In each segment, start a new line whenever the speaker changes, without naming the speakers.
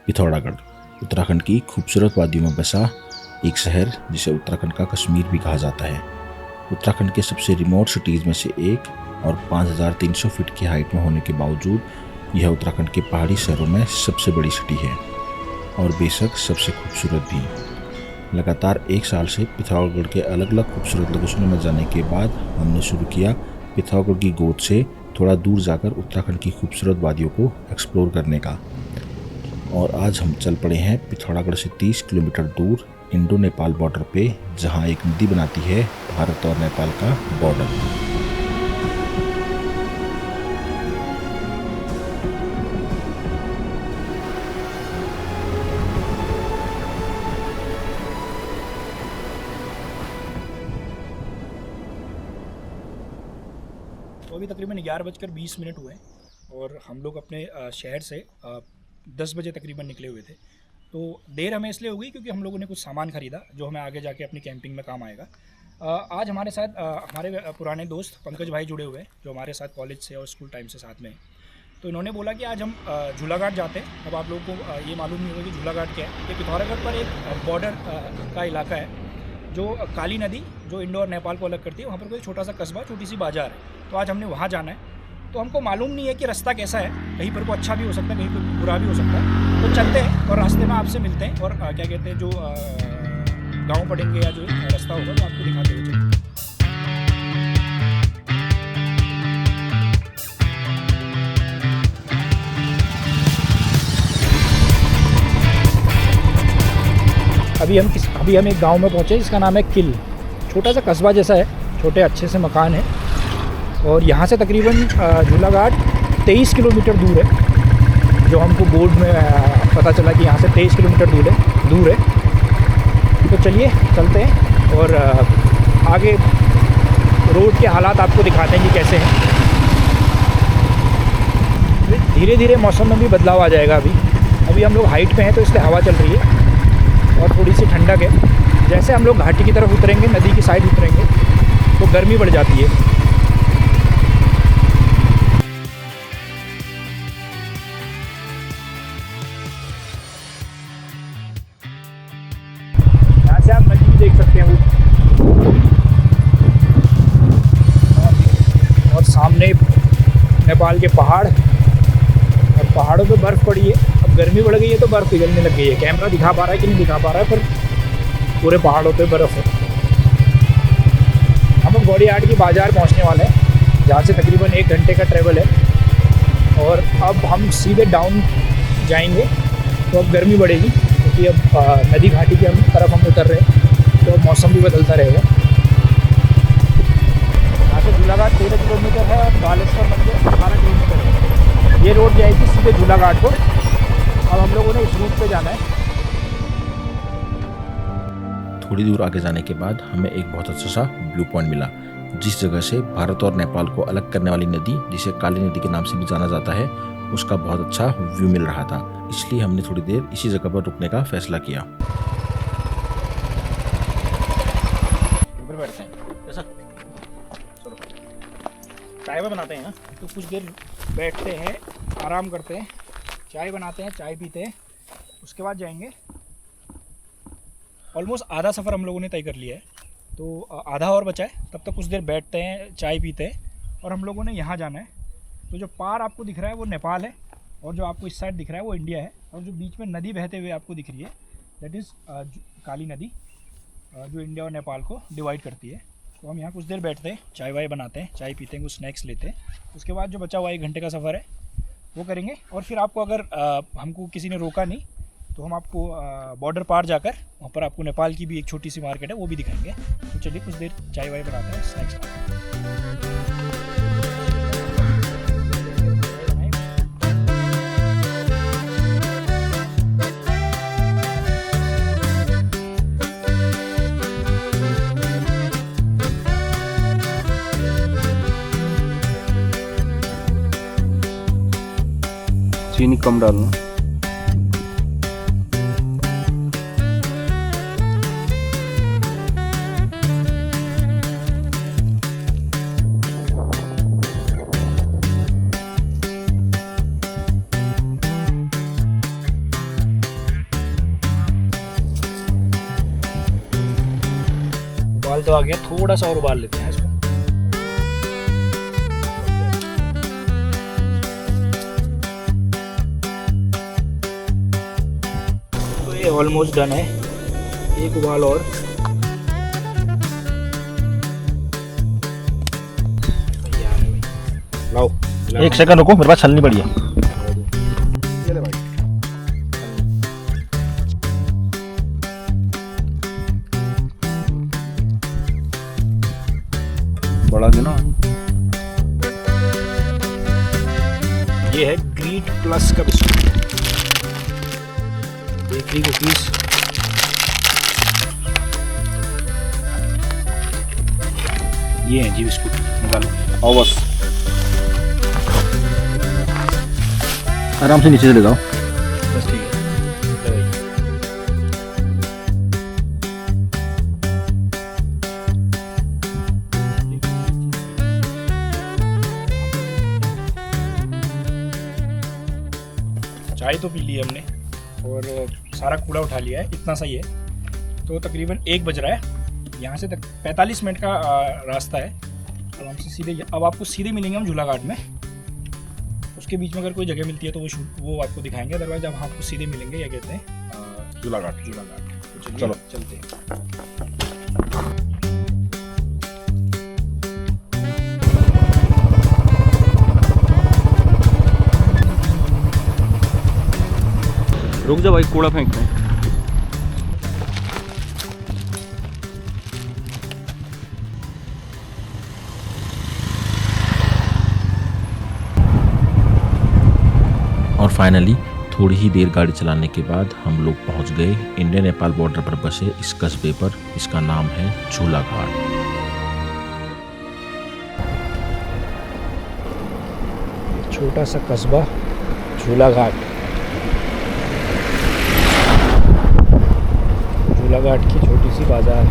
पिथौरागढ़ उत्तराखंड की खूबसूरत वादियों में बसा एक शहर जिसे उत्तराखंड का कश्मीर भी कहा जाता है। उत्तराखंड के सबसे रिमोट सिटीज़ में से एक और 5,300 फीट की हाइट में होने के बावजूद यह उत्तराखंड के पहाड़ी शहरों में सबसे बड़ी सिटी है और बेशक सबसे खूबसूरत भी। लगातार एक साल से पिथौरागढ़ के अलग अलग खूबसूरत लोकेशनों में जाने के बाद हमने शुरू किया पिथौरागढ़ की गोद से थोड़ा दूर जाकर उत्तराखंड की खूबसूरत वादियों को एक्सप्लोर करने का। और आज हम चल पड़े हैं पिथौरागढ़ से 30 किलोमीटर दूर इंडो नेपाल बॉर्डर पे, जहां एक नदी बनाती है भारत और नेपाल का बॉर्डर।
तो अभी तकरीबन 11:20 हुए और हम लोग अपने शहर से 10 बजे तकरीबन निकले हुए थे। तो देर हमें इसलिए हो गई क्योंकि हम लोगों ने कुछ सामान ख़रीदा जो हमें आगे जाके अपनी कैंपिंग में काम आएगा। आज हमारे साथ हमारे पुराने दोस्त पंकज भाई जुड़े हुए हैं जो हमारे साथ कॉलेज से और स्कूल टाइम से साथ में हैं। तो इन्होंने बोला कि आज हम झूलाघाट जाते हैं। अब आप लोगों को ये मालूम नहीं होगा कि झूलाघाट क्या है। ये पिथौरागढ़ पर एक बॉर्डर का इलाका है जो काली नदी जो इंडो और नेपाल को अलग करती है। वहाँ पर कोई छोटा सा कस्बा, छोटी सी बाज़ार है। तो आज हमने वहाँ जाना है। तो हमको मालूम नहीं है कि रास्ता कैसा है, कहीं पर को अच्छा भी हो सकता है, कहीं पर बुरा भी हो सकता है। तो चलते हैं और रास्ते में आपसे मिलते हैं और क्या कहते हैं जो गाँव पड़ेंगे या जो रास्ता होगा वो आपको दिखाते हुए चलेंगे। अभी हम एक गांव में पहुंचे जिसका नाम है किल। छोटा सा कस्बा जैसा है, छोटे अच्छे से मकान है और यहाँ से तकरीबन झूलाघाट 23 किलोमीटर दूर है। जो हमको बोर्ड में पता चला कि यहाँ से 23 किलोमीटर दूर है। तो चलिए चलते हैं और आगे रोड के हालात आपको दिखाते हैं कि कैसे हैं। धीरे धीरे मौसम में भी बदलाव आ जाएगा। अभी हम लोग हाइट पे हैं तो इसलिए हवा चल रही है और थोड़ी सी ठंडक है। जैसे हम लोग घाटी की तरफ उतरेंगे, नदी की साइड उतरेंगे तो गर्मी बढ़ जाती है। यहाँ से आप नदी भी देख सकते हैं वो, और सामने नेपाल के पहाड़ और पहाड़ों पे बर्फ़ पड़ी है। अब गर्मी बढ़ गई है तो बर्फ़ पिघलने लग गई है। कैमरा दिखा पा रहा है कि नहीं दिखा पा रहा है, पर पूरे पहाड़ों पे बर्फ़ है। हम लोग गौड़ीहाट की बाज़ार पहुंचने वाले हैं जहाँ से तकरीबन 1 घंटे का ट्रैवल है। और अब हम सीधे डाउन जाएंगे तो अब गर्मी बढ़ेगी क्योंकि अब नदी घाटी की तरफ हम उतर रहे हैं तो अब मौसम भी बदलता रहेगा। यहाँ से झूलाघाट 13 किलोमीटर है और बालेश्वर मंदिर 18 किलोमीटर है। ये रोड जाएगी सीधे झूलाघाट को। अब हम लोगों ने इस रूट पे जाना है।
थोड़ी दूर आगे जाने के बाद हमें एक बहुत अच्छा सा व्यू पॉइंट मिला, जिस जगह से भारत और नेपाल को अलग करने वाली नदी, जिसे काली नदी के नाम से भी जाना जाता है, उसका बहुत अच्छा व्यू मिल रहा था। इसलिए हमने थोड़ी देर इसी जगह पर रुकने का फैसला किया।
बैठते हैं ऐसा, चलो चाय बनाते हैं। तो कुछ देर बैठते हैं, आराम करते हैं, चाय बनाते हैं, चाय पीते हैं, उसके बाद जाएंगे। ऑलमोस्ट आधा सफ़र हम लोगों ने तय कर लिया है तो आधा और बचा है। तब तक कुछ देर बैठते हैं, चाय पीते हैं और हम लोगों ने यहाँ जाना है। तो जो पार आपको दिख रहा है वो नेपाल है और जो आपको इस साइड दिख रहा है वो इंडिया है। और जो बीच में नदी बहते हुए आपको दिख रही है दैट इज़ काली नदी, जो इंडिया और नेपाल को डिवाइड करती है। तो हम यहाँ कुछ देर बैठते हैं, चाय वाय बनाते हैं, चाय पीते हैं, कुछ स्नैक्स लेते हैं। उसके बाद जो बचा हुआ 1 घंटे का सफ़र है वो करेंगे। और फिर आपको अगर हमको किसी ने रोका नहीं तो हम आपको बॉर्डर पार जाकर वहाँ पर आपको नेपाल की भी एक छोटी सी मार्केट है वो भी दिखाएंगे। तो चलिए कुछ देर चाय वाय बनाते हैं, स्नैक्स खाते हैं।
चीनी कम डालना।
उबाल तो आ गया, थोड़ा सा और उबाल लेते हैं इसको। तो ये ऑलमोस्ट डन है, एक उबाल और। तैयार है भाई।
लाओ 1 सेकंड रुको, मेरे पास छलनी पड़ी है।
ये ले भाई। बड़ा देना।
ये है ग्रीट प्लस का बिस्कुट, बेकरी कुकीज। ये है जी बिस्कुट, निकालो।
आओ बस।
आराम से नीचे चले जाओ।
बस ठीक है। ले भाई। चाय तो पी ली है हमने और सारा कूड़ा उठा लिया है, इतना सही है। तो तकरीबन 1 बज रहा है, यहाँ से तक 45 मिनट का रास्ता है। अब हमसे सीधे, अब आपको सीधे मिलेंगे हम झूला घाट में। उसके बीच में अगर कोई जगह मिलती है तो वो आपको दिखाएंगे, अदरवाइज अब आपको सीधे मिलेंगे, क्या कहते हैं,
झूला घाट।
झूला घाट। तो चलिए
चलो।
चलते हैं।
रुक जा भाई, कूड़ा फेंकते हैं।
और फाइनली थोड़ी ही देर गाड़ी चलाने के बाद हम लोग पहुंच गए इंडिया नेपाल बॉर्डर पर बसे इस कस्बे पर। इसका नाम है झूला घाट।
छोटा सा कस्बा झूला घाट। झूला घाट की छोटी सी बाजार।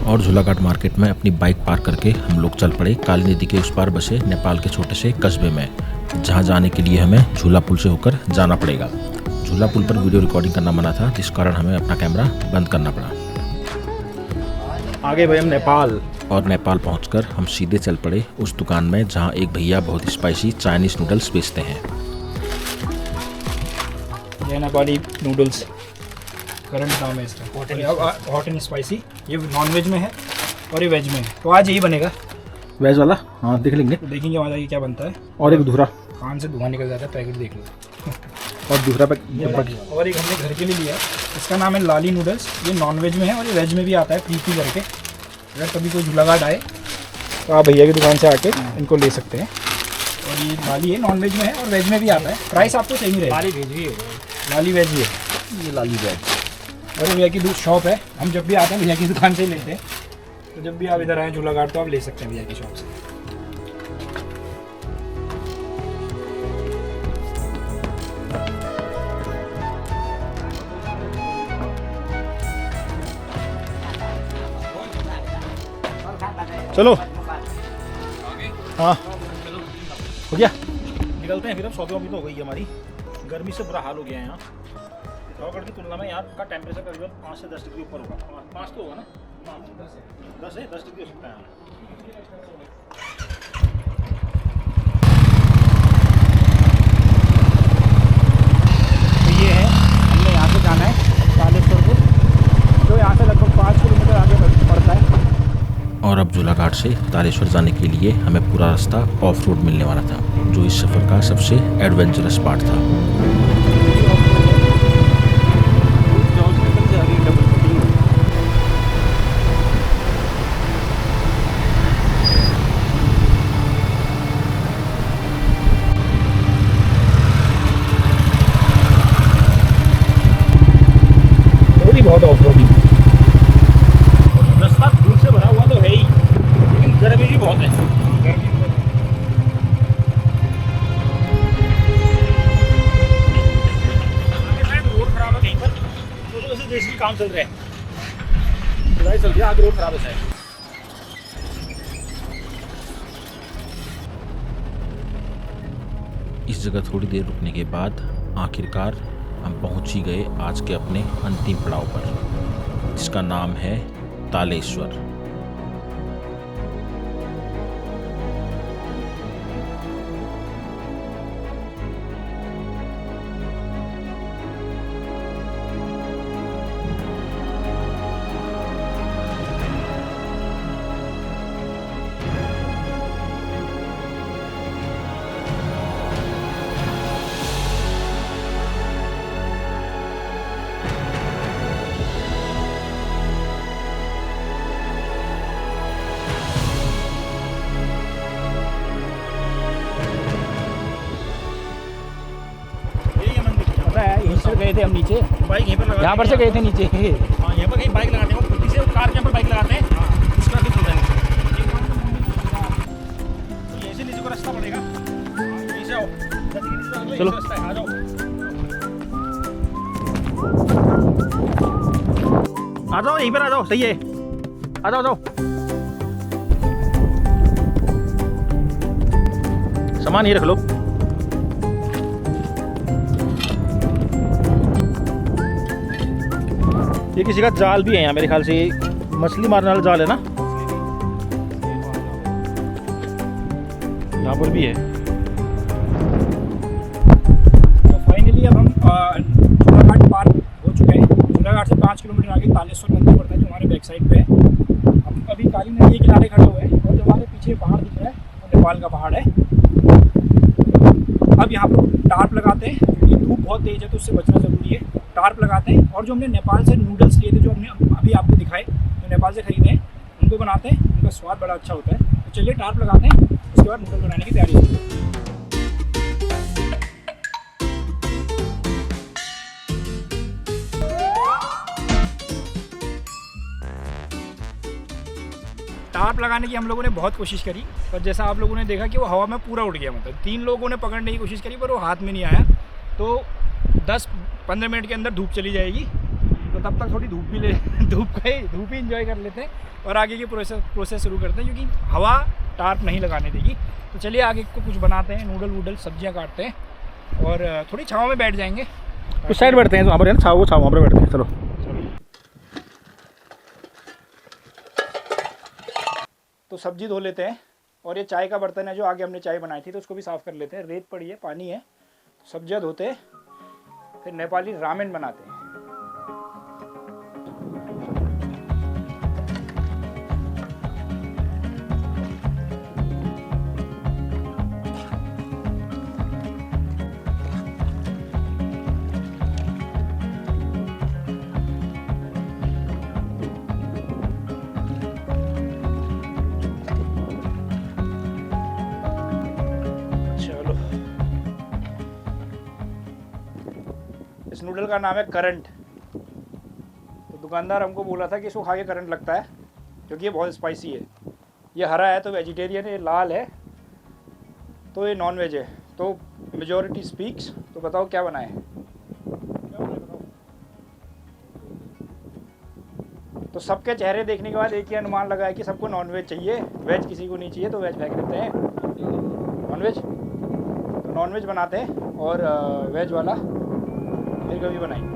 और झूला घाट मार्केट में अपनी बाइक पार्क करके हम लोग चल पड़े काली नदी के उस पार बसे नेपाल के छोटे से कस्बे में, जहां जाने के लिए हमें झूला पुल से होकर जाना पड़ेगा। झूला पुल पर वीडियो रिकॉर्डिंग करना मना था, जिस कारण हमें अपना कैमरा बंद करना पड़ा।
आगे भाई हम नेपाल।
और नेपाल पहुंचकर हम सीधे चल पड़े उस दुकान में जहां एक भैया बहुत स्पाइसी चाइनीज नूडल्स बेचते हैं।
ये नेपाली नूडल्स करंट नाम है इसका, हॉट एंड स्पाइसी। ये नॉन वेज में है और ये वेज में है, तो आज यही बनेगा।
वेज वाला हाँ देख लेंगे।
तो देखेंगे वहाँ जाके क्या बनता है।
और एक दूसरा,
कान से धुआं निकल जाता है, पैकेट देख लो।
और दूसरा
और एक हमने घर के लिए लिया है, इसका नाम है लाली नूडल्स। ये नॉन वेज में है और ये वेज में भी आता है, प्रीति करके। अगर कभी कोई झूला घाट आए तो आप भैया की दुकान से आके इनको ले सकते हैं। और ये लाली है, नॉन वेज में है और वेज में भी आता है। प्राइस आपको सेम ही रहेगा। लाली वेज भी है, लाली वेज भी है।
ये लाली वेज।
और भैया की शॉप है, हम जब भी आते हैं भैया की दुकान से ही लेते हैं। तो जब भी आप इधर आए झूला घाट तो आप ले सकते हैं भैया की शॉप से।
चलो हाँ हो गया, निकलते हैं फिर। अब शॉपिंग तो हो गई है हमारी। गर्मी से बुरा हाल हो गया है यहाँ। पिथौरागढ़ की तुलना में यहाँ का टेम्परेचर करीबन 5 से 10 डिग्री ऊपर होगा। 5 तो होगा ना, 10 है, 10 डिग्री हो सकता है यहाँ।
तो ये है, हमने यहाँ से जाना है तालेश्वर को, जो यहाँ से लगभग 5 किलोमीटर आगे पड़ता है।
और अब झूला घाट से तालेश्वर जाने के लिए हमें पूरा रास्ता ऑफ रोड मिलने वाला था, जो इस सफ़र का सबसे एडवेंचरस पार्ट था।
बहुत ऑफ रोडिंग,
रास्ता धूल से भरा हुआ तो है ही, लेकिन गर्मी भी बहुत है। रोड खराब है कहीं पर, तो वैसे देसी काम चल रहा है, खुदाई चल रही है, आगे रोड खराब है।
इस जगह थोड़ी देर रुकने के बाद आखिरकार हम पहुंच ही गए आज के अपने अंतिम पड़ाव पर, जिसका नाम है तालेश्वर।
थे हम नीचे,
बाइक यहीं पर लगा
यहाँ पर से गए थे नीचे।
हाँ, यहाँ पर कहीं बाइक लगाते हैं, वो से कार के यहाँ पर बाइक लगाते हैं, उसका भी चलता है। तो यहीं से नीचे को रास्ता पड़ेगा, यहीं से आओ,
चलो।
रास्ता है, आ जाओ। आ जाओ, यहीं पर आ जाओ, सही है, आ जाओ, जाओ। सामान ये रख लो। ये किसी का जाल भी है यहाँ मेरे ख्याल से, मछली मारने वाला जाल है ना, यहाँ पर भी है।
तो फाइनली अब हम झूलाघाट पार हो चुके हैं। झूलाघाट से 5 किलोमीटर आगे तालेश्वर मंदिर पड़ता है, जो हमारे बैक साइड पे है। हम अभी काली नदी के किनारे खड़े हुए हैं, और जो हमारे पीछे पहाड़ दिख रहा है वो नेपाल का पहाड़ है। अब यहाँ पर टार्प लगाते हैं, क्योंकि धूप बहुत तेज़ है तो उससे बचना ज़रूरी है। टार्प लगाते हैं, और जो हमने नेपाल से नूडल्स लिए थे, जो हमने अभी आपको दिखाए, जो नेपाल से खरीदे हैं, उनको बनाते हैं। उनका स्वाद बड़ा अच्छा होता है। तो चलिए टार्प लगाते हैं, उसके बाद नूडल बनाने की तैयारी होती है। टार्प लगाने की हम लोगों ने बहुत कोशिश करी, पर जैसा आप लोगों ने देखा कि वो हवा में पूरा उड़ गया। मतलब 3 लोगों ने पकड़ने की कोशिश करी, पर वो हाथ में नहीं आया। तो 10-15 मिनट के अंदर धूप चली जाएगी, तो तब तक थोड़ी धूप ही इंजॉय कर लेते हैं, और आगे की प्रोसेस शुरू करते हैं, क्योंकि हवा टार्प नहीं लगाने देगी। तो चलिए आगे को कुछ बनाते हैं, नूडल वूडल सब्जियाँ काटते हैं, और थोड़ी छाँव में बैठ जाएंगे।
उस साइड बैठते हैं, वहाँ पर है ना छाव, वो छाव वहाँ पर बैठते हैं। चलो
तो सब्जी धो लेते हैं, और ये चाय का बर्तन है जो आगे हमने चाय बनाई थी, तो उसको भी साफ़ कर लेते हैं। रेत पड़ी है, पानी है, सब्जियाँ धोते हैं, फिर नेपाली रामेन बनाते हैं। इस नूडल का नाम है करंट। तो दुकानदार हमको बोला था कि इसको खा के करंट लगता है, क्योंकि ये बहुत स्पाइसी है। ये हरा है तो वेजिटेरियन है, ये लाल है तो ये नॉन वेज है। तो मेजॉरिटी स्पीक्स। तो बताओ क्या बनाए? तो सबके चेहरे देखने के बाद एक ही अनुमान लगा है कि सबको नॉन वेज चाहिए, वेज किसी को नहीं चाहिए, तो वेज फेंक देते हैं। नॉन वेज तो नॉन वेज बनाते हैं, और वेज वाला फिर कभी बनाएंगे।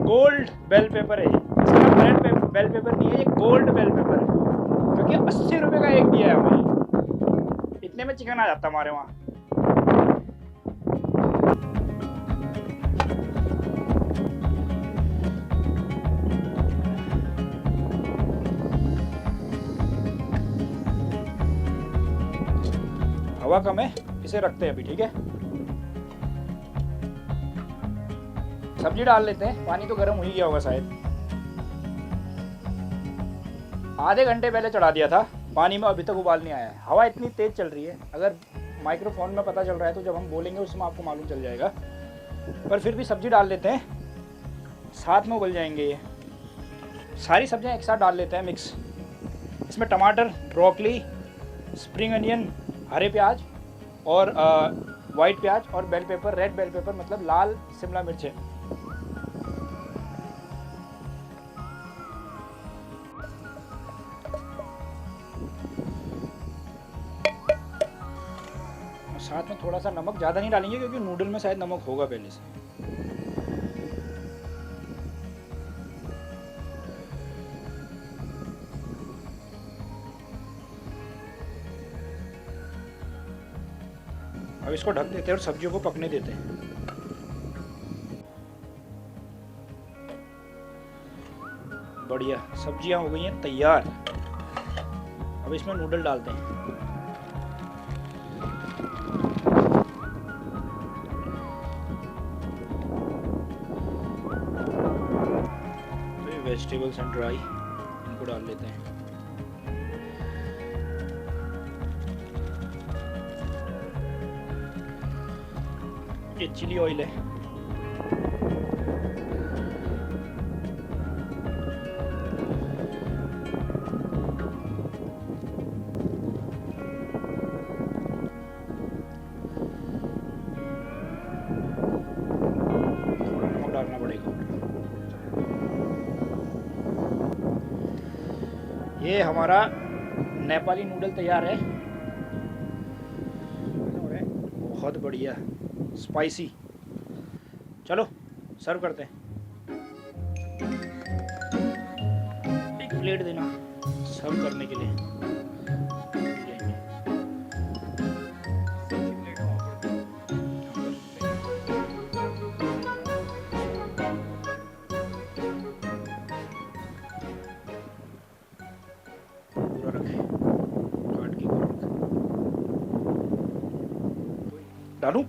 गोल्ड बेल पेपर है, इसका नाम रेड बेल पेपर नहीं है, ये गोल्ड बेल पेपर है, क्योंकि 80 रुपये का एक दिया है हमें। इतने में चिकन आ जाता हमारे वहाँ। हवा कम है, इसे रखते हैं अभी, ठीक है। सब्जी डाल लेते हैं, पानी तो गर्म हो ही गया होगा शायद। आधे घंटे पहले चढ़ा दिया था पानी में, अभी तक उबाल नहीं आया है। हवा इतनी तेज चल रही है, अगर माइक्रोफोन में पता चल रहा है तो जब हम बोलेंगे उसमें आपको मालूम चल जाएगा। पर फिर भी सब्जी डाल लेते हैं, साथ में उबल जाएंगे ये। सारी सब्जियां एक साथ डाल लेते हैं मिक्स। इसमें टमाटर, ब्रोकली, स्प्रिंग अनियन, हरे प्याज और वाइट प्याज, और bell pepper, red bell pepper मतलब लाल शिमला मिर्च है। साथ में थोड़ा सा नमक, ज़्यादा नहीं डालेंगे क्योंकि नूडल में शायद नमक होगा पहले से। अब इसको ढक देते हैं और सब्जियों को पकने देते हैं। बढ़िया, सब्जियां हो गई हैं तैयार। अब इसमें नूडल डालते हैं। तो ये वेजिटेबल्स एंड ड्राई, इनको डाल लेते हैं। ये चिली ऑयल है। थोड़ा नमक डालना पड़ेगा। ये हमारा नेपाली नूडल तैयार है। बहुत बढ़िया स्पाइसी। चलो सर्व करते हैं। एक प्लेट देना सर्व करने के लिए। पूरा रखे काट के डालूं?